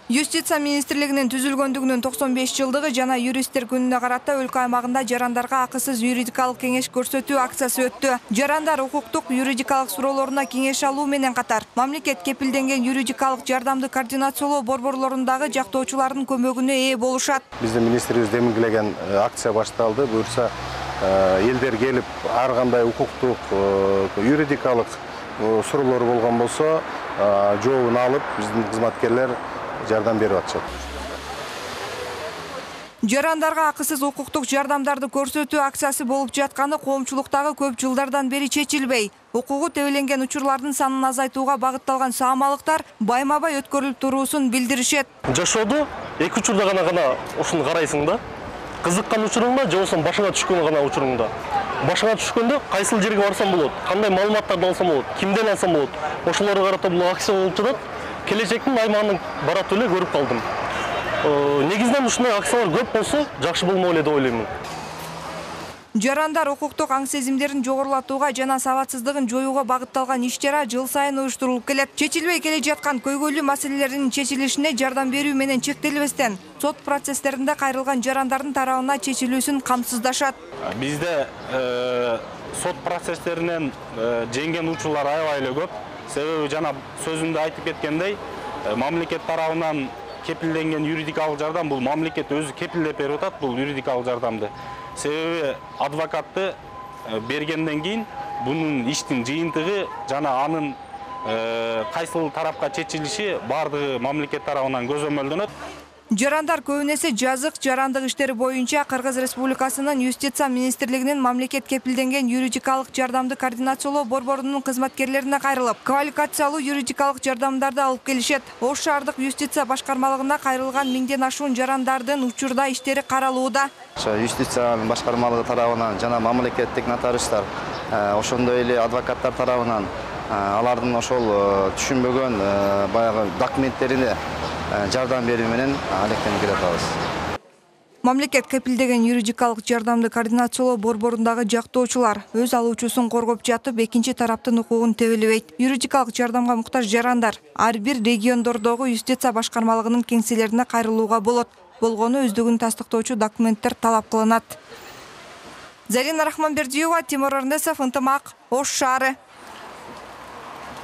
Юстиция министрлигинин түзүлгөндүгүнүн 95 жылдыгы жана юристтер күнүнө карата өлкө аймагында жарандарга акысыз юридикалык кеңеш көрсөтүү акциясы өттү. Жарандар укуктук юридикалык суроолоруна кеңеш алуу менен катар, мамлекет кепилденген юридикалык жардамды координациялоо борборлорундагы жактоочулардын көмөгүнө ээ болушат. Биздин министрибиз демилгелеген акция башталды. Буюрса элдер келип ар кандай укуктук юридикалык суроолор болгон болсо жообун алып биздин кызматкерлер жардам берип атышат. Жарандарга акысыз укуктук жардамдарды көрсөтүү акциясы болуп жатканы коомчулуктагы көп жылдардан бери чечилбей, укугу тебеленген учурлардын санын азайтууга багытталган саамалыктар байма-бай өткөрүлүп туруусун билдиришет. Жашоодо эки учурда гана ушуну карайсың да. Кызыккан учуруңда, же болбосо башыңа түшкөн гана учуруңда. Башыңа түшкөндө кайсыл жерге барсам болот, кандай маалыматтарды алсам болот, кимден алсам болот. Ошолорго карата бул акция болуп жатат. Келечектин аймагын барат эле көрүп калдым. Негизинен ушундай акциялар көп болсо жакшы болмок эле деп ойлоймун. Жарандар укуктук аң сезимдерин жогорулатууга жана сабатсыздыгын жоюуга багытталган иш-чара жыл сайын уюштурулуп келет. Чечилбей келе жаткан көйгөйлүү маселелердин чечилишине жардам берүү менен чектелбестен, сот процесстеринде кайрылган жарандардын тарабына чечилүүсүн камсыздашат. Бизде сот процесстеринен жеңген учурлар аябай эле көп. Себеби жана сөзүмдө айтып кеткендей, мамлекет тарабынан кепилденген юридикалык жардам бул мамлекет өзү кепилдеп берип атат бул юридикалык жардамды. Себеби адвокатты бергенден кийин бунун иштин жыйынтыгы жана анын кайсыл тарапка чечилиши бардыгы мамлекет тарабынан көзөмөлдөнөт. Жарандар көбүнесе жазык жарандык иштери боюнча Кыргыз Республикасынын Юстиция министрлигинин мамлекет кепилденген юридикалык жардамды координациялоо борборунун кызматкерлерине кайрылып, квалификациялуу юридикалык жардамдарды алып келишет. Ош шаардык юстиция башкармалыгына кайрылган 1000ден ашуун жарандардын учурда иштери каралууда. Юстиция башкармалыгы тарабынан жана мамлекеттик нотариустар, ошондой эле адвокаттар тарабынан алардын ошол түшүнбөгөн баягы документтерине жардам берүү менен алектенип келатабыз. Мамлекет кепилдеген юридикалык жардамды координациялоо борборундагы жактоочулар өз алуучусун коргоп жатып, экинчи тараптын укугун тебелебейт. Юридикалык жардамга муктаж жарандар ар бир региондордогу юстиция башкармалыгынын кеңселерине кайрылууга болот. Болгону өздүгүн тастыктоочу документтер талап кылынат. Зарина Рахманбердиева, Тимур Орнесов, Ынтымак, Ош шаары.